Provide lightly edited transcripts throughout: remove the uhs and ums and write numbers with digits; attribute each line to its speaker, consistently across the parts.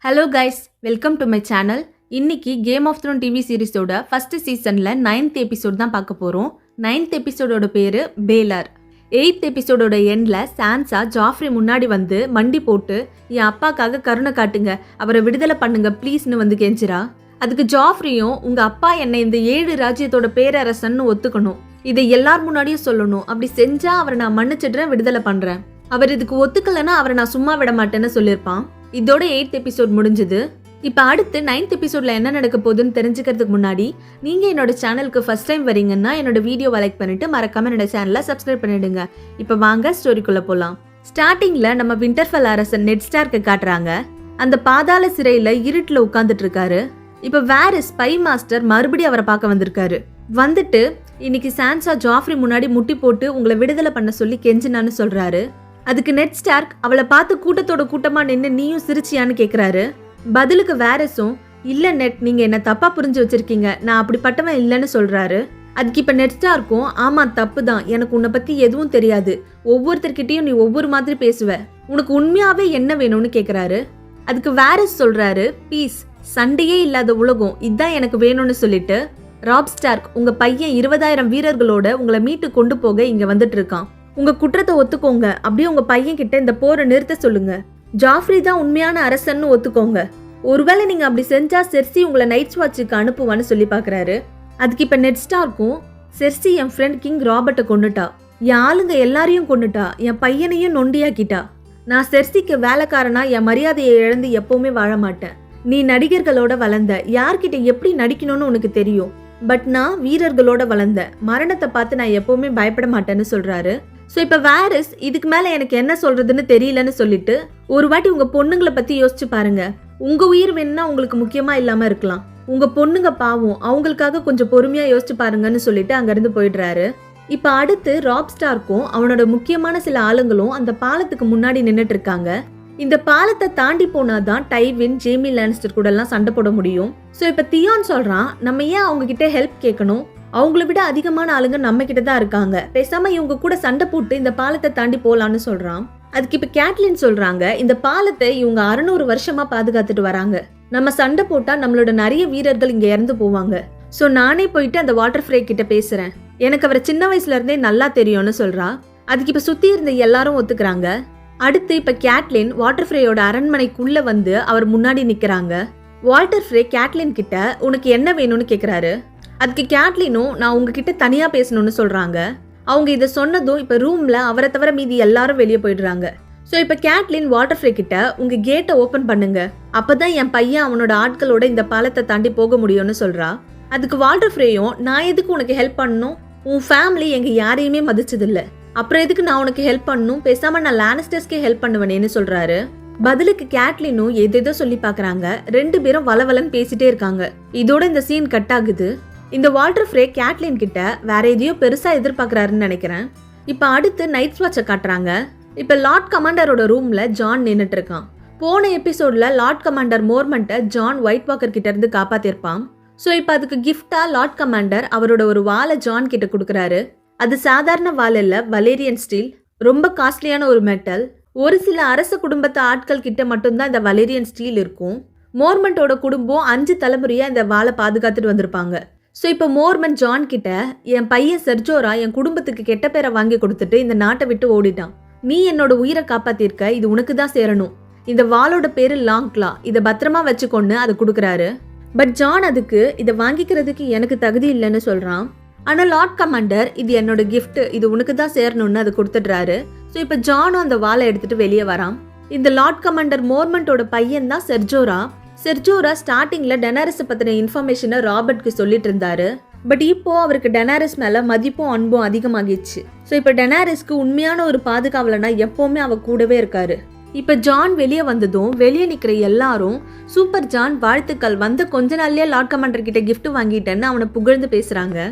Speaker 1: Hello guys, welcome to my channel. இன்னைக்கு Game of Throne TV சீரிஸோட first சீசனில் 9th episode தான் பார்க்க போகிறோம். 9th எபிசோடோட பேர் பேலர். 8th எபிசோடோட எண்டில் சான்சா ஜாஃப்ரி முன்னாடி வந்து மண்டி போட்டு என் அப்பாக்காக கருணை காட்டுங்க, அவரை விடுதலை பண்ணுங்க ப்ளீஸ்னு வந்து கெஞ்சிரா. அதுக்கு ஜாஃப்ரியும் உங்கள் அப்பா என்னை இந்த 7 ராஜ்யத்தோட பேரரசன்னு ஒத்துக்கணும், இதை எல்லார் முன்னாடியும் சொல்லணும், அப்படி செஞ்சால் அவரை நான் மன்னிச்சிடுறேன், விடுதலை பண்ணுறேன், அவர் இதுக்கு ஒத்துக்கலைன்னா அவரை நான் சும்மா விட மாட்டேன்னு சொல்லியிருப்பான். இதோட 8th எபிசோட் முடிஞ்சது. இப்போ அடுத்து 9th எபிசோட்ல என்ன நடக்க போகுதுன்னு தெரிஞ்சுக்கிறதுக்கு முன்னாடி நீங்கள் என்னோட சேனலுக்கு ஃபர்ஸ்ட் டைம் வரீங்கன்னா என்னோட வீடியோவை லைக் பண்ணிட்டு மறக்காம என்னோட சேனலை சப்ஸ்கிரைப் பண்ணிடுங்க. இப்போ வாங்க ஸ்டோரிக்குள்ள போகலாம். ஸ்டார்டிங்ல நம்ம விண்டர்ஃபெல் அரசன் நெட் ஸ்டார்க்கை காட்டுறாங்க. அந்த பாதாள சிறையில் இருட்டில் உட்காந்துட்டு இருக்காரு. இப்போ வேரிஸ் ஸ்பை மாஸ்டர் மறுபடியும் அவரை பார்க்க வந்திருக்காரு. வந்துட்டு இன்னைக்கு சான்சா ஜாஃப்ரி முன்னாடி முட்டி போட்டு உங்களை விடுதலை பண்ண சொல்லி கெஞ்சினான்னு சொல்றாரு. அதுக்கு நெட் ஸ்டார்க் அவளை பார்த்து கூட்டத்தோட கூட்டமா நின்று நீயும் சிரிச்சியான்னு கேட்குறாரு. பதிலுக்கு வேரிஸும் இல்லை நெட், நீங்கள் என்ன தப்பா புரிஞ்சு வச்சிருக்கீங்க, நான் அப்படிப்பட்டவன் இல்லைன்னு சொல்றாரு. அதுக்கு இப்போ நெட் ஸ்டார்க்கும் ஆமாம் தப்பு தான், எனக்கு உன்னை பற்றி எதுவும் தெரியாது, ஒவ்வொருத்தர்கிட்டையும் நீ ஒவ்வொரு மாதிரி பேசுவ, உனக்கு உண்மையாவே என்ன வேணும்னு கேட்குறாரு. அதுக்கு வேரிஸ் சொல்றாரு, பீஸ், சண்டையே இல்லாத உலகம், இதுதான் எனக்கு வேணும்னு சொல்லிட்டு ராப் ஸ்டார்க் உங்க பையன் 20,000 வீரர்களோட உங்களை மீட்டு கொண்டு போக இங்க வந்துட்டு இருக்கான், உங்க குற்றத்தை ஒத்துக்கோங்க, அப்படியே உங்க பையன் கிட்ட இந்த போரை நிறுத்த சொல்லுங்க, ஜாஃப்ரி தான் உண்மையான அரசன்னு ஒத்துக்கோங்க, ஒருவேளை நீங்க அப்படி செஞ்சா செர்சி உங்களை நைட்ஸ் வாட்சுக்கு அனுப்புவான்னு சொல்லி பாக்குறாரு. அதுக்கு இப்ப நெட் ஸ்டார்க்கும் செர்சி என் ஃப்ரெண்ட் கிங் ராபர்ட்டை கொண்டுட்டா, என் ஆளுங்க எல்லாரையும் கொண்டுட்டா, என் பையனையும் நொண்டியாக்கிட்டா, நான் செர்சிக்கு வேலைக்காரனா என் மரியாதையை இழந்து எப்பவுமே வாழ மாட்டேன், நீ நடிகர்களோட வளர்ந்த, யார்கிட்ட எப்படி நடிக்கணும்னு உனக்கு தெரியும், பட் நான் வீரர்களோட வளர்ந்த, மரணத்தை பார்த்து நான் எப்பவுமே பயப்பட மாட்டேன்னு சொல்றாரு. ஸோ இப்போ வேரிஸ் இதுக்கு மேலே எனக்கு என்ன சொல்றதுன்னு தெரியலன்னு சொல்லிட்டு ஒரு வாட்டி உங்க பொண்ணுங்களை பத்தி யோசிச்சு பாருங்க, உங்க உயிர் வேணும்னா உங்களுக்கு முக்கியமா இல்லாம இருக்கலாம், உங்க பொண்ணுங்க பாவம், அவங்களுக்காக கொஞ்சம் பொறுமையா யோசிச்சு பாருங்கன்னு சொல்லிட்டு அங்கிருந்து போயிடுறாரு. இப்போ அடுத்து ராப் ஸ்டார்க்கும் அவனோட முக்கியமான சில ஆளுங்களும் அந்த பாலத்துக்கு முன்னாடி நின்றுட்டு இருக்காங்க. இந்த பாலத்தை தாண்டி போனாதான் டைவின் ஜேமி லானிஸ்டர் கூட எல்லாம் சண்டை போட முடியும். ஸோ இப்போ தியான் சொல்றான், நம்ம ஏன் அவங்க கிட்ட ஹெல்ப் கேட்கணும், அவங்கள விட அதிகமான ஆளுங்க நம்ம கிட்ட தான் இருக்காங்க, பேசாம இவங்க கூட சண்டை போட்டு இந்த பாலத்தை தாண்டி போலான்னு சொல்றான். அதுக்கு இப்ப கேட்லின் சொல்றாங்க, இந்த பாலத்தை இவங்க 600 வருஷமா பாதுகாத்துட்டு வராங்க, நம்ம சண்டை போட்டா நம்மளோட நிறைய வீரர்கள் இங்க இறந்து போவாங்க, ஸோ நானே போயிட்டு அந்த வாட்டர் ஃப்ரே கிட்ட பேசுறேன், எனக்கு அவரை சின்ன வயசுல இருந்தே நல்லா தெரியும்னு சொல்றா. அதுக்கு இப்ப சுத்தி இருந்த எல்லாரும் ஒத்துக்கிறாங்க. அடுத்து இப்ப கேட்லின் வாட்டர் ஃப்ரேயோட அரண்மனைக்குள்ள வந்து அவர் முன்னாடி நிக்கிறாங்க. வாட்டர் ஃப்ரே கேட்லின் கிட்ட உனக்கு என்ன வேணும்னு கேக்குறாரு. அதுக்கு கேட்லினும் நான் உங்ககிட்ட தனியா பேசணும்னு சொல்றாங்க. அவங்க இதை சொன்னதும் இப்ப ரூம்ல அவரை தவிர மீதி எல்லாரும் வெளியே போயிடுறாங்க. ஸோ இப்ப கேட்லின் வாட்டர் ஃப்ரே கிட்ட உங்க கேட்டை ஓபன் பண்ணுங்க, அப்பதான் என் பையன் அவனோட ஆட்களோட இந்த பாலத்தை தாண்டி போக முடியும்னு சொல்றா. அதுக்கு வாட்டர் ஃப்ரேயும் நான் எதுக்கு உனக்கு ஹெல்ப் பண்ணணும், உன் ஃபேமிலி எங்க யாரையுமே மதிச்சதில்ல, அப்புறம் எதுக்கு நான் உனக்கு ஹெல்ப் பண்ணணும், பேசாம நான் லானிஸ்டர்ஸ்க்கே ஹெல்ப் பண்ணுவேனேன்னு சொல்றாரு. பதிலுக்கு கேட்லினும் எதேதோ சொல்லி பாக்குறாங்க. 2 பேரும் வளவலன்னு பேசிட்டே இருக்காங்க. இதோட இந்த சீன் கட் ஆகுது. இந்த வாட்டர் ஃப்ரே கேட்லின் கிட்ட வேற எதையோ பெருசா எதிர்பார்க்கறாருன்னு நினைக்கிறேன். இப்ப அடுத்து நைட்ஸ் வாட்சை காட்டுறாங்க. இப்ப லார்ட் கமாண்டரோட ரூம்ல ஜான் நின்னுட்டு இருக்கான். போன எபிசோட்ல லார்ட் கமாண்டர் மோர்மண்ட்டை ஜான் ஒயிட் வாக்கர் கிட்ட இருந்து காப்பாத்திருப்பான். ஸோ இப்ப அதுக்கு கிஃப்டா லார்ட் கமாண்டர் அவரோட ஒரு வாளை ஜான் கிட்ட கொடுக்குறாரு. அது சாதாரண வாள் இல்ல, வலேரியன் ஸ்டீல், ரொம்ப காஸ்ட்லியான ஒரு மெட்டல். ஒரு சில அரச குடும்பத்து ஆட்கள் கிட்ட மட்டும்தான் இந்த வலேரியன் ஸ்டீல் இருக்கும். மோர்மண்டோட குடும்பம் 5 தலைமுறையா இந்த வாளை பாதுகாத்துட்டு வந்திருப்பாங்க. ஸோ இப்போ மோர்மன் ஜான் கிட்ட என் பையன் செர்ஜோரா என் குடும்பத்துக்கு கெட்ட பேரை வாங்கி கொடுத்துட்டு இந்த நாட்டை விட்டு ஓடிட்டான், நீ என்னோட உயிரை காப்பாத்திருக்க, இது உனக்கு தான் சேரணும், இந்த வாளோட பேரு லாங்க்லா, இதை பத்திரமா வச்சுக்கொண்டு அதை கொடுக்குறாரு. பட் ஜான் அதுக்கு இதை வாங்கிக்கிறதுக்கு எனக்கு தகுதி இல்லைன்னு சொல்றான். ஆனா லார்ட் கமாண்டர் இது என்னோட கிஃப்ட், இது உனக்கு தான் சேரணும்னு அதை கொடுத்துடுறாரு. ஸோ இப்போ ஜானும் அந்த வாளை எடுத்துட்டு வெளியே வரான். இந்த லார்ட் கமாண்டர் மோர்மண்டோட பையன் தான் செர்ஜோரா. செர்ஜோரா ஸ்டார்டிங்ல டெனாரிஸை பத்தின இன்ஃபர்மேஷனை ராபர்ட்க்கு சொல்லிட்டு இருந்தாரு. பட் இப்போ அவருக்கு டெனாரிஸ் மேல மதிப்பும் அன்பும் அதிகமாகிடுச்சு. ஸோ இப்போ டெனாரிஸ்க்கு உண்மையான ஒரு பாதுகாவலனா எப்பவுமே அவ கூடவே இருக்காரு. இப்ப ஜான் வெளியே வந்ததும் வெளியே நிக்கிற எல்லாரும் சூப்பர் ஜான், வாழ்த்துக்கள், வந்த கொஞ்ச நாள்லயே லார்ட் கமாண்டர் கிட்ட கிஃப்ட் வாங்கிட்டேன்னு அவனை புகழ்ந்து பேசுறாங்க.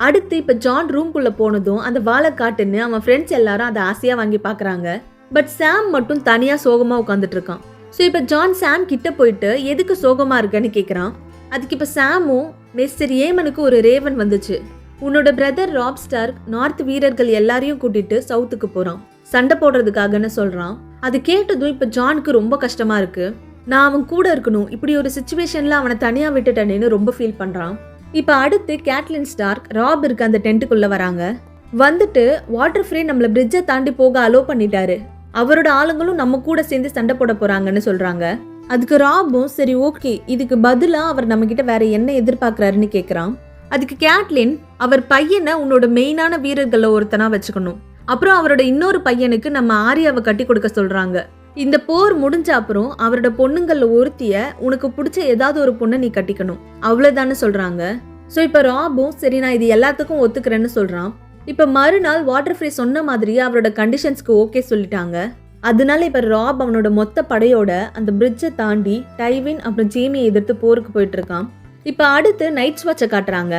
Speaker 1: அடுத்து இப்ப ஜான் ரூம்குள்ள போனதும் அந்த வாழை காட்டுன்னு அவன் ஃப்ரெண்ட்ஸ் எல்லாரும் அதை ஆசையா வாங்கி பாக்குறாங்க. பட் சாம் மட்டும் தனியா சோகமா உட்காந்துட்டு இருக்கான். ஸோ இப்போ ஜான் சாம் கிட்ட போயிட்டு எதுக்கு சோகமா இருக்கன்னு கேட்குறான். அதுக்கு இப்போ சாமும் மிஸ்டர் ஏமனுக்கு ஒரு ரேவன் வந்துச்சு, உன்னோட பிரதர் ராப் ஸ்டார்க் நார்த் வீரர்கள் எல்லாரையும் கூட்டிட்டு சவுத்துக்கு போறான் சண்டை போடுறதுக்காகன்னு சொல்றான். அது கேட்டதும் இப்போ ஜானுக்கு ரொம்ப கஷ்டமா இருக்கு. நான் அவன் கூட இருக்கணும், இப்படி ஒரு சிச்சுவேஷன்ல அவனை தனியா விட்டுட்டேன்னு ரொம்ப ஃபீல் பண்றான். இப்ப அடுத்து கேட்லின் ஸ்டார்க் ராப் இருக்க அந்த டென்ட்டுக்குள்ள வராங்க. வந்துட்டு வாட்டர் ஃப்ரே நம்மள பிரிட்ஜை தாண்டி போக அலோ பண்ணிட்டாரு, அவரோட ஆளுங்களும் நம்ம கூட சேர்ந்து சண்டை போட போறாங்கன்னு சொல்றாங்க. அதுக்கு ராபும் சரி ஓகே, இதுக்கு பதிலா அவர் நம்ம கிட்ட வேற என்ன எதிர்பார்க்கறாருன்னு கேக்குறான். அதுக்கு கேட்லின் அவர் பையனை உன்னோட மெயினான வீரர்கள ஒருத்தனா வச்சுக்கணும், அப்புறம் அவரோட இன்னொரு பையனுக்கு நம்ம ஆரியாவை கட்டி கொடுக்க சொல்றாங்க. இந்த போர் முடிஞ்ச அப்புறம் அவரோட பொண்ணுங்கள்ல ஒருத்திய உனக்கு பிடிச்ச ஏதாவது ஒரு பொண்ணை நீ கட்டிக்கணும், அவ்வளவுதான்னு சொல்றாங்க. ஸோ இப்ப ராபும் சரி நான் இது எல்லாத்துக்கும் ஒத்துக்கிறேன்னு சொல்றான். இப்ப மறுநாள் வாட்டர் ஃப்ரே சொன்ன மாதிரியே அவரோட கண்டிஷன்ஸ்க்கு ஓகே சொல்லிட்டாங்க. அதனால இப்ப ராப் அவனோட மொத்த படையோட அந்த பிரிட்ஜை தாண்டி டைவின் அப்புறம் ஜேமியை எதிர்த்து போருக்கு போயிட்டு இருக்கான். இப்ப அடுத்து நைட்ஸ் வாட்சை காட்டுறாங்க.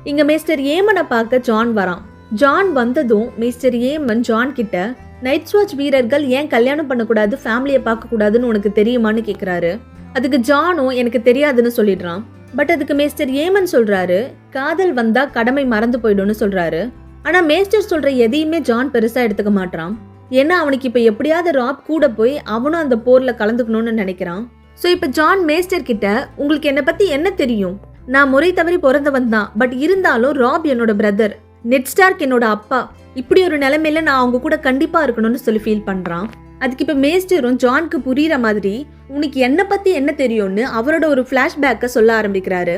Speaker 1: இங்க மிஸ்டர் ஏமனை பார்க்க ஜான் வரான். ஜான் வந்ததும் மிஸ்டர் ஏமன் ஜான் கிட்ட நைட்ஸ் வாட்ச் வீரர்கள் ஏன் கல்யாணம் பண்ணக்கூடாது, ஃபேமிலியை பார்க்க கூடாதுன்னு உனக்கு தெரியுமான்னு கேட்குறாரு. அதுக்கு ஜானும் எனக்கு தெரியாதுன்னு சொல்லிடுறான். பட் அதுக்கு மேஸ்டர் ஏமன் சொல்றாரு காதல் வந்தா கடமை மறந்து போயிடும்னு சொல்றாரு. ஆனா மேஸ்டர் சொல்ற எதையுமே ஜான் பெருசா எடுத்துக்க மாட்டான். ஏன்னா அவனுக்கு இப்ப எப்படியாவது ராப் கூட போய் அவனும் அந்த போர்ல கலந்துக்கணும்னு நினைக்கிறான். ஸோ இப்ப ஜான் மேஸ்டர் கிட்ட உங்களுக்கு என்னை பத்தி என்ன தெரியும், நான் முறை தவறி பிறந்தவன் தான், பட் இருந்தாலும் ராப் என்னோட பிரதர், நெட் ஸ்டார்க் என்னோட அப்பா, இப்படி ஒரு நிலைமையில நான் அவங்க கூட கண்டிப்பா இருக்கணும்னு சொல்லி ஃபீல் பண்றான். அதுக்கு இப்ப மேஸ்டரும் ஜான்க்கு புரியுற மாதிரி உனக்கு என்ன பத்தி என்ன தெரியும்னு அவரோட ஒரு பிளாஷ்பேக்க சொல்ல ஆரம்பிக்கிறாரு.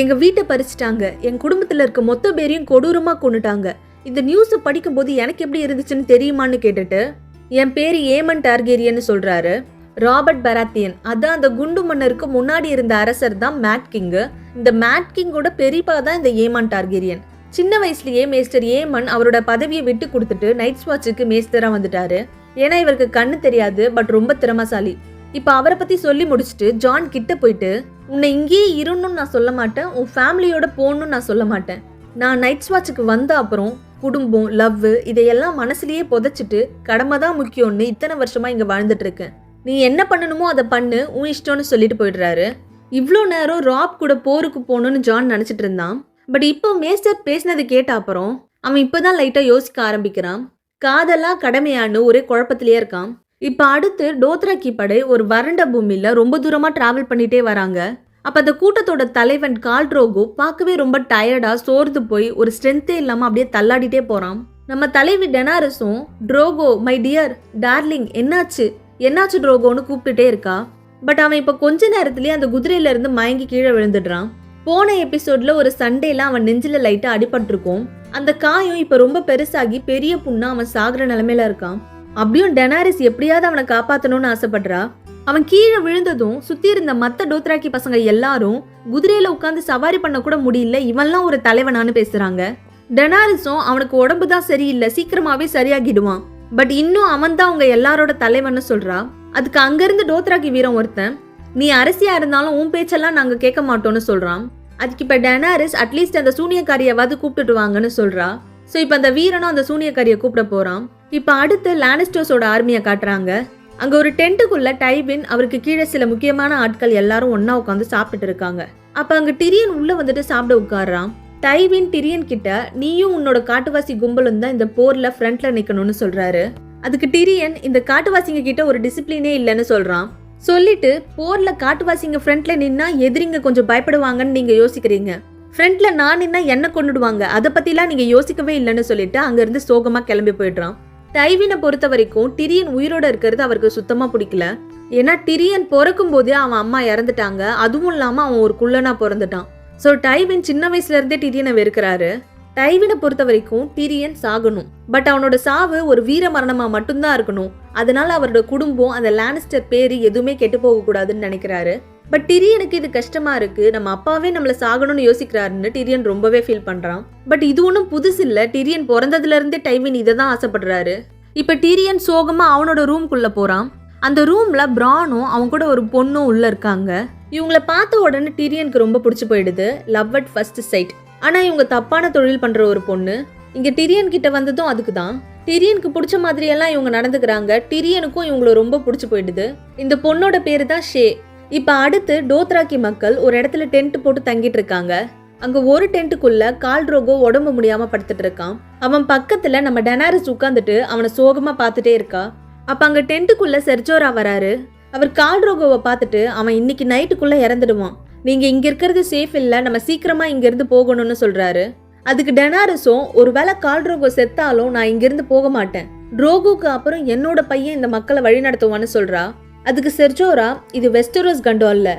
Speaker 1: எங்க வீட்டை பறிச்சுட்டாங்க, என் குடும்பத்துல இருக்க மொத்த பேரையும் கொடூரமா கொண்டுட்டாங்க, இந்த நியூஸ் படிக்கும் போது எனக்கு எப்படி இருந்துச்சுன்னு தெரியுமான்னு கேட்டுட்டு என் பேரு ஏமன் டார்கேரியன்னு சொல்றாரு. ராபர்ட் பராத்தியன், அதான் அந்த குண்டு மன்னருக்கு முன்னாடி இருந்த அரசர் தான் மேட் கிங். இந்த மேட் கிங்கோட பெரியப்பா தான் இந்த ஏமன் டார்கேரியன். சின்ன வயசுலயே மேஸ்டர் ஏமன் அவரோட பதவியை விட்டு கொடுத்துட்டு நைட்ஸ் வாட்சுக்கு மேஸ்டரா வந்துட்டாரு. ஏன்னா இவருக்கு கண்ணு தெரியாது, பட் ரொம்ப திறமசாலி. இப்ப அவரை பத்தி சொல்லி முடிச்சுட்டு ஜான் கிட்ட போயிட்டு உன்னை இங்கேயே இருன்னு நான் சொல்ல மாட்டேன், உன் ஃபேமிலியோட போகணும்னு நான் சொல்ல மாட்டேன். நான் நைட்ஸ் வாட்சுக்கு வந்த அப்புறம் குடும்பம், லவ் இதையெல்லாம் மனசுலயே புதைச்சிட்டு கடமை தான் முக்கியம்னு இத்தனை வருஷமா இங்க வாழ்ந்துட்டு இருக்கேன். நீ என்ன பண்ணணுமோ அதை பண்ணு, உன் இஷ்டம்னு சொல்லிட்டு போயிடுறாரு. இவ்வளோ நேரம் ராப் கூட போருக்கு போகணும்னு ஜான் நினைச்சிட்டு இருந்தான். பட் இப்போ மேஸ்டர் பேசினது கேட்ட அப்புறம் அவன் இப்பதான் லைட்டா யோசிக்க ஆரம்பிக்கிறான். காதலா கடமையான்னு ஒரே குழப்பத்திலேயே இருக்கான். இப்ப அடுத்து டோத்ராக்கி படை ஒரு வறண்ட பூமியில ரொம்ப தூரமா டிராவல் பண்ணிட்டே வராங்க. அப்ப அந்த கூட்டத்தோட தலைவன் கால் ட்ரோகோ பார்க்கவே ரொம்ப டயர்டா சோர்ந்து போய் ஒரு ஸ்ட்ரென்த்தே இல்லாம அப்படியே தள்ளாடிட்டே போறான். நம்ம தலைவி டெனாரஸும் ட்ரோகோ மை டியர் டார்லிங் என்னாச்சு என்னாச்சு ட்ரோகோன்னு கூப்பிட்டுட்டே இருக்கா. பட் அவன் இப்ப கொஞ்ச நேரத்திலேயே அந்த குதிரையில இருந்து மயங்கி கீழே விழுந்துடுறான். போன எபிசோட்ல ஒரு சண்டேல அவன் நெஞ்சில லைட்டா அடிபட்டிருக்கும். அந்த காயம் இப்ப ரொம்ப பெருசாகி பெரிய புண்ணா அவன் சாகுற நிலைமையில இருக்கான். அப்படியும் டெனாரிஸ் எப்படியாவது அவனை காப்பாத்தணும்னு ஆசைப்படுறா. அவன் கீழே விழுந்ததும் சுத்தி இருந்த மத்த டோத்ராக்கி பசங்க எல்லாரும் குதிரையில உட்காந்து சவாரி பண்ண கூட முடியல, இவன்லாம் ஒரு தலைவனான்னு பேசுறாங்க. டெனாரிஸும் அவனுக்கு உடம்பு தான் சரியில்லை, சீக்கிரமாவே சரியாகிடுவான், பட் இன்னும் அவன் தான் அவங்க எல்லாரோட தலைவன்னு சொல்றா. அதுக்கு அங்கிருந்து டோத்ராக்கி வீரன் ஒருத்தன் நீ அரசியா இருந்தாலும் உன் பேச்செல்லாம் நாங்க கேட்க மாட்டோம்னு சொல்றான். அதுக்கு இப்ப டெனாரிஸ் அட்லீஸ்ட் அந்த சூனியக்காரியாவது கூப்பிட்டுட்டு வாங்கன்னு சொல்றா. சோ இப்ப அந்த வீரனும் அந்த சூனியக்காரியை கூப்பிட போறான். இப்ப அடுத்து லானிஸ்டர்ஸோட ஆர்மியை காட்டுறாங்க. அங்க ஒரு டென்ட்டுக்குள்ள டைவின் அவருக்கு கீழே சில முக்கியமான ஆட்கள் எல்லாரும் ஒன்னா உட்காந்து சாப்பிட்டுட்டு இருக்காங்க. அப்ப அங்க டிரியன் உள்ள வந்துட்டு சாப்பிட உட்கார்றான். டைவின் டிரியன் கிட்ட நீயும் உன்னோட காட்டுவாசி கும்பலும் தான் இந்த போர்ல ஃப்ரண்ட்ல நிக்கணும்னு சொல்றாரு. அதுக்கு டிரியன் இந்த காட்டுவாசிங்க கிட்ட ஒரு டிசிப்ளினே இல்லைன்னு சொல்றான். சொல்லிட்டு போர்ல காட்டுவாசிங்க ஃப்ரண்ட்ல நின்னா எதிரிங்க கொஞ்சம் பயப்படுவாங்கன்னு நீங்க யோசிக்கிறீங்க, ஃப்ரண்ட்ல நான் நின்னா என்ன கொண்டுடுவாங்க, அதை பத்திலாம் நீங்க யோசிக்கவே இல்லைன்னு சொல்லிட்டு அங்க இருந்து சோகமா கிளம்பி போயிடுறான். டைவினை பொறுத்த வரைக்கும் டிரியன் உயிரோட இருக்கிறது அவருக்கு சுத்தமா பிடிக்கல. ஏன்னா டிரியன் பிறக்கும் போதே அவன் அம்மா இறந்துட்டாங்க, அதுவும் இல்லாம அவன் ஒரு குள்ளனா பிறந்துட்டான். ஸோ டைவின் சின்ன வயசுல இருந்தே டிரியனை வெறுக்கிறாரு. டைவினை பொறுத்த வரைக்கும் டிரியன் சாகணும், பட் அவனோட சாவு ஒரு வீர மரணமா மட்டும்தான் இருக்கணும். அதனால அவரோட குடும்பம் அந்த லானிஸ்டர் பேரு எதுவுமே கெட்டு போக கூடாதுன்னு நினைக்கிறாரு. பட் டிரியனுக்கு இது கஷ்டமா இருக்கு, நம்ம அப்பாவே நம்மள சாகணும்னு யோசிக்கிறாருன்னு டிரியன் ரொம்பவே ஃபீல் பண்றான். பட் இது ஒன்றும் புதுசு இல்ல, டிரியன் பிறந்ததுல இருந்தே டைவின் இதை தான் ஆசைப்படுறாரு. இப்ப டிரியன் சோகமா அவனோட ரூம்குள்ள போறான். அந்த ரூம்ல பிரானும் அவன் கூட ஒரு பொண்ணும் உள்ள இருக்காங்க. இவங்கள பார்த்த உடனே டிரியனுக்கு ரொம்ப பிடிச்சு போயிடுது, லவ் அட் ஃபர்ஸ்ட் சைட். ஆனா இவங்க தப்பான தொழில் பண்ற ஒரு பொண்ணு. இங்க டிரியன் கிட்ட வந்ததும் அதுக்கு தான். டிரியனுக்கு பிடிச்ச மாதிரி எல்லாம் இவங்க நடந்துக்கிறாங்க. டிரியனுக்கும் இவங்கள ரொம்ப பிடிச்சு போயிடுது. இந்த பொண்ணோட பேரு தான் ஷே. இப்ப அடுத்து டோத்ராக்கி மக்கள் ஒரு இடத்துல டென்ட் போட்டு தங்கிட்டு இருக்காங்க. அங்க ஒரு டென்ட்டுக்குள்ள கால் ட்ரோகோ உடம்பு முடியாம படுத்துட்டு இருக்கான். அவன் பக்கத்துல நம்ம டெனாரிஸ் உட்காந்துட்டு அவனை சோகமா பார்த்துட்டே இருக்கா. அப்ப அங்க டென்ட்டுக்குள்ள செர்ஜோரா வராரு. அவர் கால்ட்ரோகோவை பார்த்துட்டு அவன் இன்னைக்கு நைட்டுக்குள்ள இறந்துடுவான், நீங்க இங்க இருக்கிறது சேஃப் இல்ல, நம்ம சீக்கிரமா இங்க இருந்து போகணும்னு சொல்றாரு. அதுக்கு டெனாரிஸும் ஒருவேளை கால்ட்ரோகோ செத்தாலும் நான் இங்கிருந்து போக மாட்டேன், ட்ரோகோக்கு அப்புறம் என்னோட பையன் இந்த மக்களை வழி நடத்துவான்னு சொல்றா. அதுக்கு செர்ஜோரா, இது வெஸ்டரோஸ் கண்டம் இல்ல,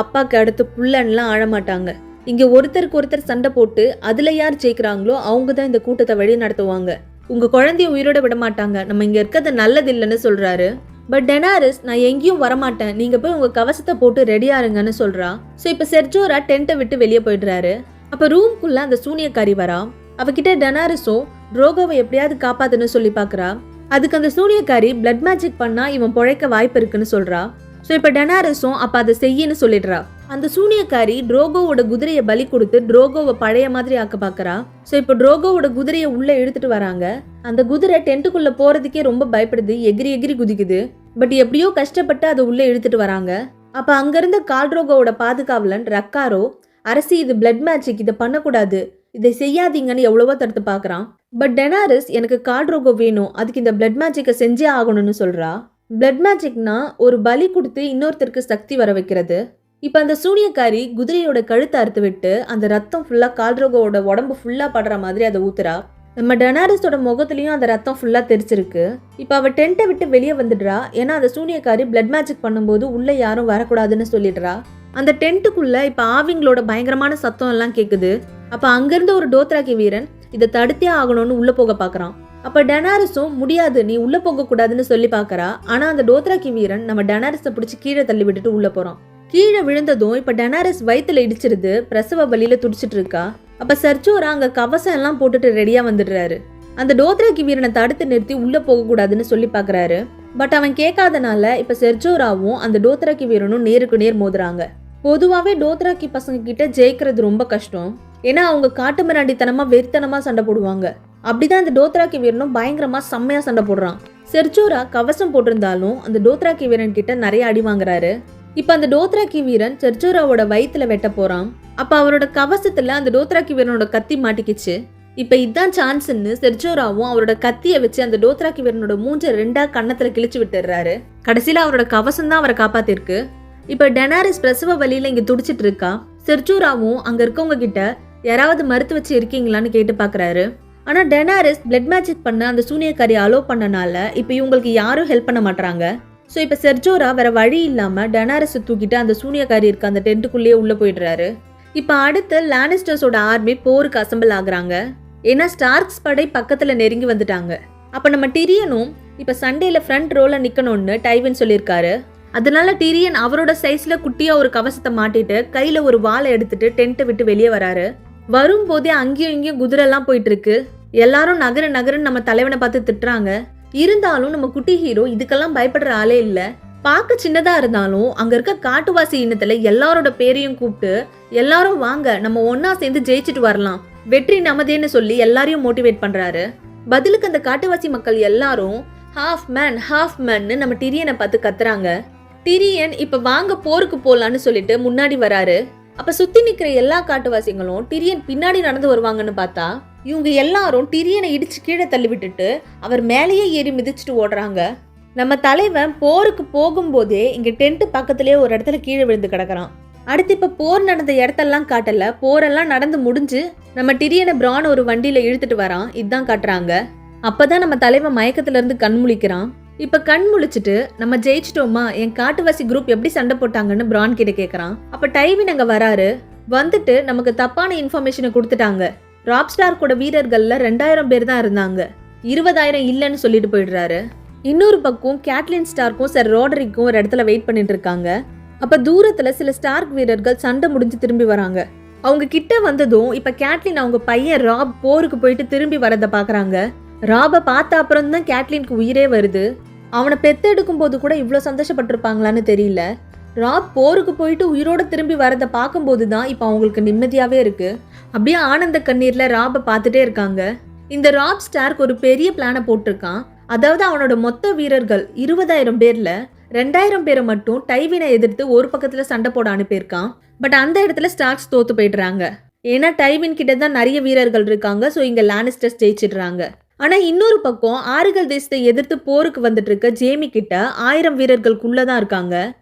Speaker 1: அப்பாக்கு அடுத்து புள்ளன்லாம் ஆழமாட்டாங்க, இங்க ஒருத்தருக்கு ஒருத்தர் சண்டை போட்டு அதுல யார் ஜெயிக்கிறாங்களோ அவங்க தான் இந்த கூட்டத்தை வழி நடத்துவாங்க, உங்க குழந்தைய உயிரோட விட மாட்டாங்க, நம்ம இங்க இருக்கிறது நல்லது இல்லைன்னு சொல்றாரு. பட் டெனாரிஸ், நான் எங்கேயும் வரமாட்டேன், நீங்க போய் உங்க கவசத்தை போட்டு ரெடியா இருங்கன்னு சொல்றா. ஸோ இப்போ செர்ஜோரா டென்ட்டை விட்டு வெளியே போயிடுறாரு. அப்ப ரூம்குள்ள அந்த சூனியக்காரி வரா. அவகிட்ட டெனாரிஸோ ட்ரோகோவை எப்படியாவது காப்பாத்துன்னு சொல்லி பாக்குறா. அதுக்கு அந்த சூனியக்காரி பிளட் மேஜிக் பண்ணா இவன் பொழைக்க வாய்ப்பு இருக்குன்னு சொல்றா. ஸோ இப்போ டெனாரிஸும் அப்ப அதை செய்யன்னு சொல்லிடுறா. அந்த சூனியக்காரி ட்ரோகோவோட குதிரையை பலி கொடுத்து ட்ரோகோவை பழைய மாதிரி ஆக்க பாக்குறா. ஸோ இப்போ ட்ரோகோவோட குதிரையை உள்ள எடுத்துட்டு வராங்க. அந்த குதிரை டென்ட்டுக்குள்ள போறதுக்கே ரொம்ப பயப்படுது, எகிரி எகிரி குதிக்குது. பட் எப்படியோ கஷ்டப்பட்டு அதை உள்ள எடுத்துட்டு வராங்க. அப்ப அங்கிருந்த கால்ட்ரோகோவோட பாதுகாவலன் ரக்காரோ, அரசி இது பிளட் மேஜிக், இதை பண்ணக்கூடாது, இதை செய்யாதீங்கன்னு எவ்வளவோ தடுத்து பாக்குறான். பட் டெனாரிஸ், எனக்கு கால்ட்ரோகோ வேணும், அதுக்கு இந்த பிளட் மேஜிக்கை செஞ்சே ஆகணும்னு சொல்றா. பிளட் மேஜிக்னா ஒரு பலி கொடுத்து இன்னொருத்தருக்கு சக்தி வர வைக்கிறது. இப்ப அந்த சூனியக்காரி குதிரையோட கழுத்தை அறுத்து விட்டு அந்த ரத்தம் ஃபுல்லா கால்ட்ரோகோவோட உடம்பு ஃபுல்லா படுற மாதிரி அதை ஊத்துறா. நம்ம டெனாரிஸோட முகத்துலயும் அந்த ரத்தம் ஃபுல்லா தெரிச்சிருக்கு. இப்ப அவ டென்ட்டை விட்டு வெளியே வந்துடுறா. ஏன்னா அந்த சூனியக்காரி பிளட் மேஜிக் பண்ணும்போது உள்ள யாரும் வரக்கூடாதுன்னு சொல்லிடுறா. அந்த டென்ட்டுக்குள்ள இப்ப ஆவிங்களோட பயங்கரமான சத்தம் எல்லாம் கேக்குது. அப்ப அங்கிருந்து ஒரு டோத்ராக்கி வீரன் இதை தடுத்தே ஆகணும்னு உள்ள போக பாக்குறான். அப்ப டெனாரிஸும் முடியாது, நீ உள்ள போக கூடாதுன்னு சொல்லி பாக்குறா. ஆனா அந்த டோத்ராக்கி வீரன் நம்ம டெனாரிஸை பிடிச்சி கீழே தள்ளி விட்டுட்டு உள்ள போறான். கீழே விழுந்ததும் இப்ப டெனாரிஸ் வயித்துல இடிச்சிருது, பிரசவ வலியில துடிச்சிட்டு இருக்கா. அப்ப செர்ஜோரா அங்க கவசம் எல்லாம் போட்டுட்டு ரெடியா வந்துடுறாரு. அந்த டோத்ராக்கி வீரனை தடுத்து நிறுத்தி உள்ள போக கூடாதுன்னு சொல்லி பாக்குறாரு. பட் அவன் கேட்காதனால இப்ப செர்ஜோராவும் அந்த டோத்ராக்கி வீரனும் நேருக்கு நேர் மோதுறாங்க. பொதுவாவே டோத்ராக்கி பசங்க கிட்ட ஜெயிக்கிறது ரொம்ப கஷ்டம். ஏன்னா அவங்க காட்டு மிராண்டித்தனமா வெறித்தனமா சண்டை போடுவாங்க. அப்படிதான் அந்த டோத்ராக்கி வீரனும் பயங்கரமா செம்மையா சண்டை போடுறான். செர்ஜோரா கவசம் போட்டிருந்தாலும் அந்த டோத்ராக்கி வீரன் கிட்ட நிறைய அடி வாங்குறாரு. இப்ப அந்த டோத்ராக்கி வீரன் செர்ஜோராவோட வயித்துல வெட்ட போறான். அப்ப அவரோட கவசத்துல அந்த டோத்ராக்கி வீரனோட கத்தி மாட்டிக்கிச்சு. இப்ப இதான் சான்ஸ்ன்னு செர்ஜோராவும் அவரோட கத்தியை வச்சு அந்த டோத்ராக்கி வீரனோட மூஞ்ச ரெண்டா கன்னத்துல கிழிச்சு விட்டுறாரு. கடைசியில அவரோட கவசம் தான் அவரை காப்பாத்திருக்கு. இப்ப டெனாரிஸ் பிரசவ வலியில இங்க துடிச்சிட்டு இருக்கா. செர்ஜோராவும் அங்க இருக்கவங்க கிட்ட யாராவது மறுத்து வச்சு இருக்கீங்களான்னு கேட்டு பாக்குறாரு. ஆனா டெனாரிஸ் பிளட் மேஜிக் பண்ண அந்த சூனியக்காரி அலோ பண்ணனால இப்ப இவங்களுக்கு யாரும் ஹெல்ப் பண்ண மாட்டாங்க. ஸோ இப்போ செர்ஜோரா வேற வழி இல்லாம டெனாரிஸை தூக்கிட்டு அந்த சூனியக்காரி இருக்க அந்த டென்ட்டுக்குள்ளேயே உள்ள போயிடுறாரு. இப்போ அடுத்து லானிஸ்டர்ஸோட ஆர்மி போருக்கு அசம்பிள் ஆகுறாங்க. ஏன்னா ஸ்டார்க்ஸ் படை பக்கத்துல நெருங்கி வந்துட்டாங்க. அப்ப நம்ம டிரியனும் இப்ப சண்டேல ஃப்ரண்ட் ரோல நிக்கணும்னு டைவின் சொல்லியிருக்காரு. அதனால டிரியன் அவரோட சைஸ்ல குட்டியா ஒரு கவசத்தை மாட்டிட்டு கையில ஒரு வாளை எடுத்துட்டு டென்ட்டை விட்டு வெளியே வராரு. வரும்போதே அங்கேயும் இங்கேயும் குதிரை எல்லாம் போயிட்டு இருக்கு. எல்லாரும் நகருன்னு நம்ம தலைவனை பார்த்து திட்டுறாங்க. இருந்தாலும் நம்ம குட்டி ஹீரோ இதுக்கெல்லாம் பயப்படுற ஆளே இல்ல. பார்க்க சின்னதா இருந்தாலும் அங்க இருக்க காட்டுவாசி இனத்துல எல்லாரோட பேரையும் கூப்பிட்டு எல்லாரும் வாங்க நம்ம ஒன்னா சேர்ந்து ஜெயிச்சுட்டு வரலாம், வெற்றி நமதேன்னு சொல்லி எல்லாரையும் மோட்டிவேட் பண்றாரு. பதிலுக்கு அந்த காட்டுவாசி மக்கள் எல்லாரும் ஹாஃப் மேன்னு நம்ம டிரியனை பார்த்து கத்துறாங்க. டிரியன் இப்ப வாங்க போருக்கு போலான்னு சொல்லிட்டு முன்னாடி வராரு. அப்ப சுத்தி நிக்கிற எல்லா காட்டுவாசிகளும் டிரியன் பின்னாடி நடந்து வருவாங்கன்னு பார்த்தா இவங்க எல்லாரும் டிரியனை இடிச்சு கீழே தள்ளி விட்டுட்டு அவர் மேலேயே ஏறி மிதிச்சுட்டு ஓடுறாங்க. நம்ம தலைவன் போருக்கு போகும்போதே இங்க டென்ட் பக்கத்திலேயே ஒரு இடத்துல கீழே விழுந்து கிடக்குறான். அடுத்து இப்ப போர் நடந்த இடத்தெல்லாம் காட்டல, போரெல்லாம் நடந்து முடிஞ்சு நம்ம டிரியனை பிரான் ஒரு வண்டியில இழுத்துட்டு வரான், இதுதான் காட்டுறாங்க. அப்பதான் நம்ம தலைவன் மயக்கத்துல இருந்து கண் முழிக்கிறான். இப்ப கண் முழிச்சிட்டு நம்ம ஜெயிச்சிட்டோமா, என் காட்டுவாசி குரூப் எப்படி சண்டை போட்டாங்கன்னு பிரான் கிட்ட கேக்குறான். அப்ப டைவின் அங்க வராரு. வந்துட்டு நமக்கு தப்பான இன்ஃபர்மேஷனை கொடுத்துட்டாங்க, ராப்ஸ்டார் கூட வீரர்கள்ல 2000 பேர் தான் இருந்தாங்க, 20,000 இல்லைன்னு சொல்லிட்டு போயிடுறாரு. இன்னொரு பக்கம் கேட்லின் ஸ்டார்க்கும் சர் ரோடரிக்கும் ஒரு இடத்துல வெயிட் பண்ணிட்டு இருக்காங்க. அப்ப தூரத்துல சில ஸ்டார்க் வீரர்கள் சண்டை முடிஞ்சு திரும்பி வராங்க. அவங்க கிட்ட வந்ததும் இப்ப கேட்லின் அவங்க பையன் ராப் போருக்கு போயிட்டு திரும்பி வரத பாக்குறாங்க. ராப பார்த்த அப்புறம் தான் கேட்லினுக்கு உயிரே வருது. அவனை பெத்தெடுக்கும் போது கூட இவ்வளவு சந்தோஷப்பட்டிருப்பாங்களான்னு தெரியல. ராப் போருக்கு போயிட்டு உயிரோட திரும்பி வரத பார்க்கும்போது தான் இப்ப அவங்களுக்கு நிம்மதியாவே இருக்கு. அப்படியே ஆனந்த கண்ணீர்ல ராப பார்த்துட்டே இருக்காங்க. இந்த ராப் ஸ்டார்க் ஒரு பெரிய பிளானை போட்டிருக்கான். அதாவது அவனோட மொத்த வீரர்கள் 20,000 பேர்ல 2,000 பேரை மட்டும் டைவினை எதிர்த்து ஒரு பக்கத்துல சண்டை போட அனுப்பியிருக்கான். பட் அந்த இடத்துல ஸ்டார்க்ஸ் தோத்து போயிடுறாங்க. ஏன்னா டைவின் கிட்ட தான் நிறைய வீரர்கள் இருக்காங்க. ஸோ இங்க லானிஸ்டர்ஸ் ஜெயிச்சிடுறாங்க. ஆனா இன்னொரு பக்கம் ஆறுகள் தேசத்தை எதிர்த்து போருக்கு வந்துட்டு இருக்க ஜேமி கிட்ட 1000 வீரர்களுக்குள்ளதான் இருக்காங்க.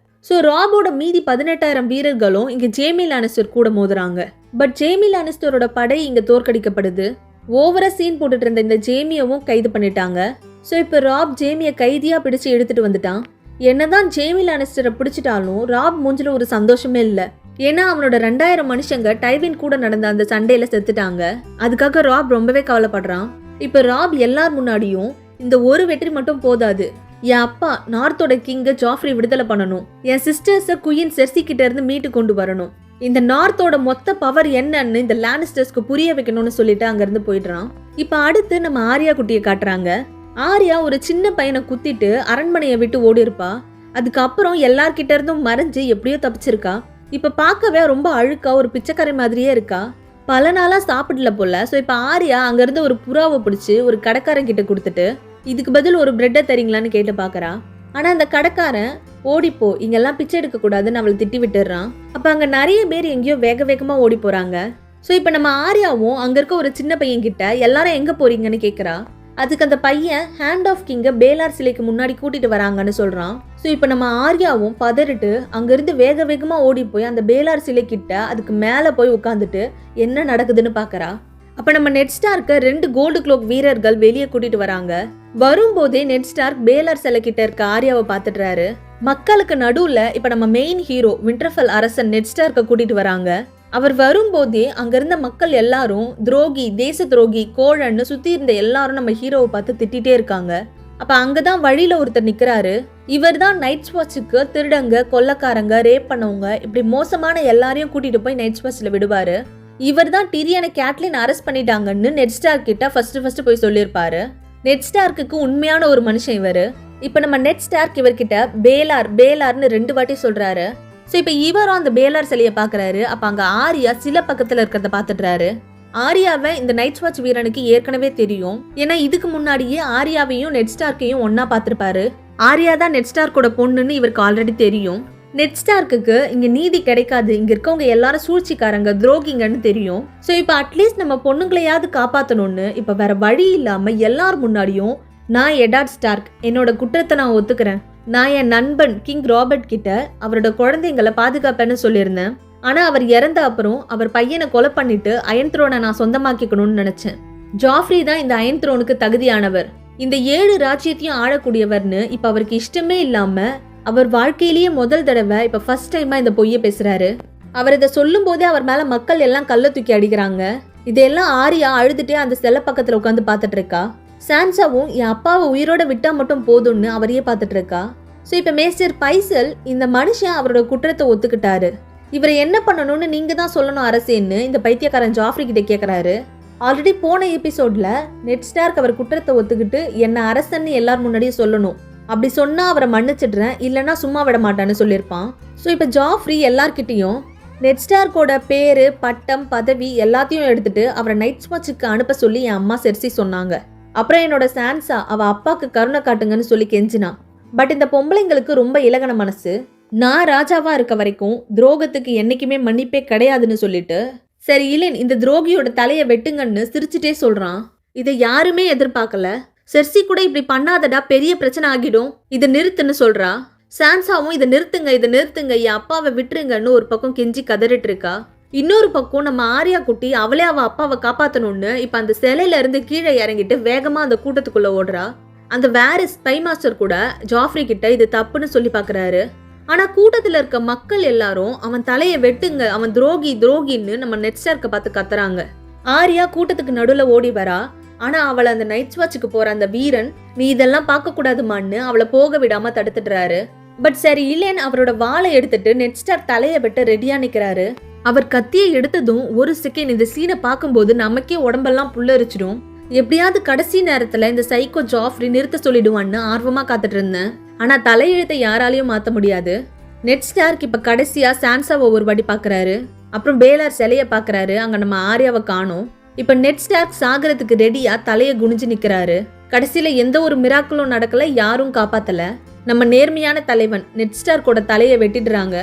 Speaker 1: ஸோ ராபோட மீதி 18,000 வீரர்களும் இங்க ஜேமி லானிஸ்டர் கூட மோதுறாங்க. பட் ஜேமி லானிஸ்டரோட படை இங்க தோற்கடிக்கப்படுது. ஓவரா சீன் போட்டுட்டு இருந்த இந்த ஜேமியவும் கைது பண்ணிட்டாங்க. ஸோ இப்போ ராப் ஜேமியை கைதியா பிடிச்சு எடுத்துட்டு வந்துட்டான். என்னதான் ஜேமி லானிஸ்டரை பிடிச்சிட்டாலும் ராப் மூஞ்சில ஒரு சந்தோஷமே இல்லை. ஏன்னா அவனோட 2000 மனுஷங்க டைவின் கூட நடந்த அந்த சண்டையில செத்துட்டாங்க. அதுக்காக ராப் ரொம்பவே கவலைப்படுறான். இப்போ ராப் எல்லார் முன்னாடியும் இந்த ஒரு வெற்றி மட்டும் போதாது, என் அப்பா நார்த்தோட கிங்க ஜாஃப்ரி விடுதலை பண்ணணும், என் சிஸ்டர்ஸை குயின் செர்சி கிட்ட இருந்து மீட்டு கொண்டு வரணும், இந்த நார்த்தோட மொத்த பவர் என்னன்னு இந்த லானிஸ்டர்ஸ்க்கு புரிய வைக்கணும்னு சொல்லிட்டு அங்கிருந்து போயிடுறான். இப்ப அடுத்து நம்ம ஆர்யா குட்டியை காட்டுறாங்க. ஆர்யா ஒரு சின்ன பையனை குத்திட்டு அரண்மனையை விட்டு ஓடி இருப்பா. அதுக்கப்புறம் எல்லார்கிட்ட இருந்தும் மறைஞ்சு எப்படியோ தப்பிச்சிருக்கா. இப்ப பார்க்கவே ரொம்ப அழுக்கா ஒரு பிச்சைக்காரி மாதிரியே இருக்கா. பல நாளா சாப்பிடல போல. ஸோ இப்ப ஆர்யா அங்கிருந்து ஒரு புறாவை பிடிச்சி ஒரு கடைக்காரன் கிட்ட கொடுத்துட்டு இதுக்கு பதில் ஒரு பிரெட்டை தரீங்களான்னு கேட்டு பாக்குறா. ஆனா அந்த கடைக்காரன் ஓடிப்போ, இங்கெல்லாம் பிச்சை எடுக்க கூடாதுன்னு அவளை திட்டி விட்டுறான். அப்ப அங்க நிறைய பேர் எங்கேயோ வேக வேகமா ஓடி போறாங்க. ஸோ இப்ப நம்ம ஆர்யாவும் அங்க இருக்க ஒரு சின்ன பையன் கிட்ட எல்லாரும் எங்க போறீங்கன்னு கேக்குறா. அதுக்கு அந்த பையன் ஹேண்ட் ஆஃப் கிங்க பேலார் சிலைக்கு முன்னாடி கூட்டிட்டு வராங்கன்னு சொல்றான். ஸோ இப்ப நம்ம ஆர்யாவும் பதறிட்டு அங்கிருந்து வேக வேகமா ஓடி போய் அந்த பேலார் சிலை கிட்ட அதுக்கு மேல போய் உட்காந்துட்டு என்ன நடக்குதுன்னு பாக்குறா. அப்ப நம்ம நெட் ஸ்டார்க்க 2 கோல்டு க்ளோக் வீரர்கள் வெளியே கூட்டிட்டு வராங்க. வரும்போதே நெட் ஸ்டார்க் பேலர் சிலை கிட்ட இருக்க ஆர்யாவை பாத்துட்டுறாரு. மக்களுக்கு நடுவுல இப்ப நம்ம மெயின் ஹீரோ விண்டர்ஃபெல் அரசன் நெட் ஸ்டார்க்க கூட்டிட்டு வராங்க. அவர் வரும்போதே அங்க இருந்த மக்கள் எல்லாரும் துரோகி, தேச துரோகி, கோழன்னு சுத்தி இருந்த எல்லாரும் நம்ம ஹீரோவை பார்த்து திட்டிட்டே இருக்காங்க. அப்ப அங்கதான் வழியில ஒருத்தர் நிக்கிறாரு. இவர் தான் நைட் வாட்சுக்கு திருடங்க, கொள்ளக்காரங்க, ரேப் பண்ணவங்க, இப்படி மோசமான எல்லாரையும் கூட்டிட்டு போய் நைட் வாட்ச்ல விடுவாரு. இவர் தான் டிரியான கேட்லின் அரெஸ்ட் பண்ணிட்டாங்கன்னு நெட் ஸ்டார்க் கிட்ட ஃபர்ஸ்ட் போய் சொல்லியிருப்பாரு. நெட் ஸ்டார்க்கு உண்மையான ஒரு மனுஷன் இவரு. இப்ப நம்ம நெட் ஸ்டார்க் இவர்கிட்ட பேலார்னு 2 வாட்டி சொல்றாரு. ஸோ இப்ப இவரும் அந்த பேலார் சிலையை பாக்குறாரு. அப்ப அங்க ஆர்யா சில பக்கத்துல இருக்கிறத பாத்துட்டுறாரு. ஆர்யாவை இந்த நைட் வாட்ச் வீரனுக்கு ஏற்கனவே தெரியும். ஏன்னா இதுக்கு முன்னாடியே ஆர்யாவையும் நெட் ஸ்டார்க்கையும் ஒன்னா பாத்திருப்பாரு. ஆர்யா தான் நெட் ஸ்டார்க்கோட பொண்ணுன்னு இவருக்கு ஆல்ரெடி தெரியும். நெட் ஸ்டார்க்கு இங்க நீதி கிடைக்காது, இங்க இருக்கவங்க எல்லாரும் சூழ்ச்சிக்காரங்க, துரோகிங்கன்னு தெரியும். ஸோ இப்ப அட்லீஸ்ட் நம்ம பொண்ணுங்களையாவது காப்பாத்தணும்னு இப்ப வேற வழி இல்லாம எல்லார் முன்னாடியும் நான் எடார்ட் ஸ்டார்க், என்னோட குற்றத்தை நான் ஒத்துக்கிறேன், நான் என் நண்பன் கிங் ராபர்ட் கிட்ட அவரோட குழந்தைங்களை பாதுகாப்பேன்னு சொல்லியிருந்தேன். ஆனா அவர் இறந்த அப்புறம் அவர் பையனை கொலை பண்ணிட்டு அயன் த்ரோனை நான் சொந்தமாக்கிக்கணும்னு நினைச்சேன். ஜாஃப்ரி தான் இந்த அயன் த்ரோனுக்கு தகுதியானவர், இந்த 7 ராஜ்யத்தையும் ஆளக்கூடியவர்னு இப்ப அவருக்கு இஷ்டமே இல்லாம அவர் வாழ்க்கையிலேயே முதல் தடவை இப்ப ஃபர்ஸ்ட் டைமா இந்த பொய்ய பேசுறாரு. அவர் இதை சொல்லும் போதே அவர் மேல மக்கள் எல்லாம் கல்ல தூக்கி அடிக்கிறாங்க. இதெல்லாம் ஆர்யா அழுதுட்டே அந்த செல்ல பக்கத்துல உட்காந்து பாத்துட்டு இருக்கா. சான்சாவும் என் அப்பாவை உயிரோட விட்டா மட்டும் போதும்னு அவரையே பாத்துட்டு இருக்கா. ஸோ இப்ப மேஸ்டர் பைசல் இந்த மனுஷன் அவரோட குற்றத்தை ஒத்துக்கிட்டாரு, இவரை என்ன பண்ணணும்னு நீங்க தான் சொல்லணும் அரசேன்னு இந்த பைத்தியக்காரன் ஜாஃப்ரி கிட்ட கேக்குறாரு. ஆல்ரெடி போன எபிசோட்ல நெட் ஸ்டார்க் அவர் குற்றத்தை ஒத்துக்கிட்டு என்ன அரசன்னு எல்லார் முன்னாடியும் சொல்லணும், அப்படி சொன்னா அவரை மன்னிச்சிடுறேன், இல்லைன்னா சும்மா விட மாட்டான்னு சொல்லியிருப்பான். ஸோ இப்போ ஜாஃப்ரி எல்லார்கிட்டையும் நெட் ஸ்டார்க்கோட பேரு, பட்டம், பதவி எல்லாத்தையும் எடுத்துட்டு அவரை நைட் வாட்சுக்கு அனுப்ப சொல்லி என் அம்மா செர்சி சொன்னாங்க. அப்புறம் என்னோட சான்சா அவ அப்பாக்கு கருணை காட்டுங்கன்னு சொல்லி கெஞ்சினா. பட் இந்த பொம்பளைங்களுக்கு ரொம்ப இலகன மனசு, நான் ராஜாவா இருக்க வரைக்கும் துரோகத்துக்கு என்னைக்குமே மன்னிப்பே கிடையாதுன்னு சொல்லிட்டு சரி இலேன் இந்த துரோகியோட தலையை வெட்டுங்கன்னு சிரிச்சுட்டே சொல்றான். இதை யாருமே எதிர்பார்க்கல. செர்சி கூட இப்படி பண்ணாதடா, பெரிய பிரச்சனை ஆகிடும், இதை நிறுத்துன்னு சொல்றா. சான்சாவும் இதை நிறுத்துங்க, என் அப்பாவை விட்டுருங்கன்னு ஒரு பக்கம் கெஞ்சி கதறிட்டு இருக்கா. இன்னொரு பக்கம் நம்ம ஆர்யா குட்டி அவளே அவ அப்பாவை காப்பாத்தணும்னு இப்ப அந்த சிலையில இருந்து கீழே இறங்கிட்டு வேகமா அந்த கூட்டத்துக்குள்ள ஓடுறா. அந்த வேரிஸ் ஸ்பை மாஸ்டர் கூட ஜாஃப்ரி கிட்ட இது தப்புன்னு சொல்லி பாக்குறாரு. ஆனா கூட்டத்துல இருக்க மக்கள் எல்லாரும் அவன் தலையை வெட்டுங்க, அவன் துரோகின்னு நம்ம நெட் ஸ்டார்க்க பார்த்து கத்துறாங்க. ஆர்யா கூட்டத்துக்கு நடுவுல ஓடி வரா. ஆனா அவளை அந்த நைட் வாட்சுக்கு போற அந்த வீரன் நீ இதெல்லாம் பார்க்க கூடாதுமான்னு அவளை போக விடாம தடுத்துடுறாரு. பட் சரி இல்லேன்னு அவரோட வாளை எடுத்துட்டு நெட் ஸ்டார் தலையை வெட்ட ரெடியா நிக்கிறாரு. அவர் கத்தியை எடுத்ததும் ஒரு செகண்ட் இந்த சீனை பார்க்கும்போது நமக்கே உடம்பெல்லாம் புல்லரிச்சிடும். எப்படியாவது கடைசி நேரத்துல இந்த சைக்கோ ஜாஃப்ரி நிறுத்த சொல்லிடுவான்னு ஆர்வமா காத்துட்டு இருந்தேன். ஆனா தலையெழுத்தை யாராலையும் மாத்த முடியாது. நெட் ஸ்டார்க் இப்ப கடைசியா சான்சாவை ஒரு வாட்டி பாக்குறாரு. அப்புறம் பேலார் சிலைய பாக்குறாரு. அங்க நம்ம ஆர்யாவை காணோம். இப்ப நெட் ஸ்டார்க் சாகரத்துக்கு ரெடியா தலையை குனிஞ்சு நிக்கிறாரு. கடைசியில எந்த ஒரு மிராக்களும் நடக்கல, யாரும் காப்பாத்தல. நம்ம நேர்மையான தலைவன் நெட் ஸ்டார்க்கோட தலையை வெட்டிடுறாங்க.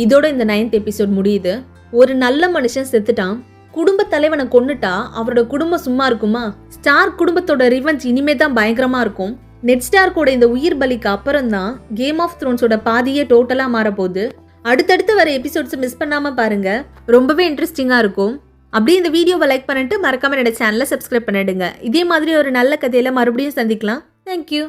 Speaker 1: இதோட இந்த 9th எபிசோட் முடியுது. ஒரு நல்ல மனுஷன் செத்துட்டான். குடும்ப தலைவனை கொன்னுட்டா அவரோட குடும்பம் சும்மா இருக்குமா? ஸ்டார் குடும்பத்தோட ரிவெஞ்ச் இனிமே தான் பயங்கரமா இருக்கும். நெட் ஸ்டார்க்கோட இந்த உயிர் பலிக்கு அப்புறம் தான் கேம் ஆஃப் த்ரோன்ஸோட பாதியே டோட்டலா மாறப்போகுது. அடுத்தடுத்து வர எபிசோட்ஸ் மிஸ் பண்ணாம பாருங்க, ரொம்பவே இன்ட்ரெஸ்டிங்கா இருக்கும். அப்படியே இந்த வீடியோவை லைக் பண்ணிட்டு மறக்காம என்னோட சேனலை சப்ஸ்கிரைப் பண்ணிடுங்க. இதே மாதிரி ஒரு நல்ல கதையில மறுபடியும் சந்திக்கலாம். தேங்க்யூ.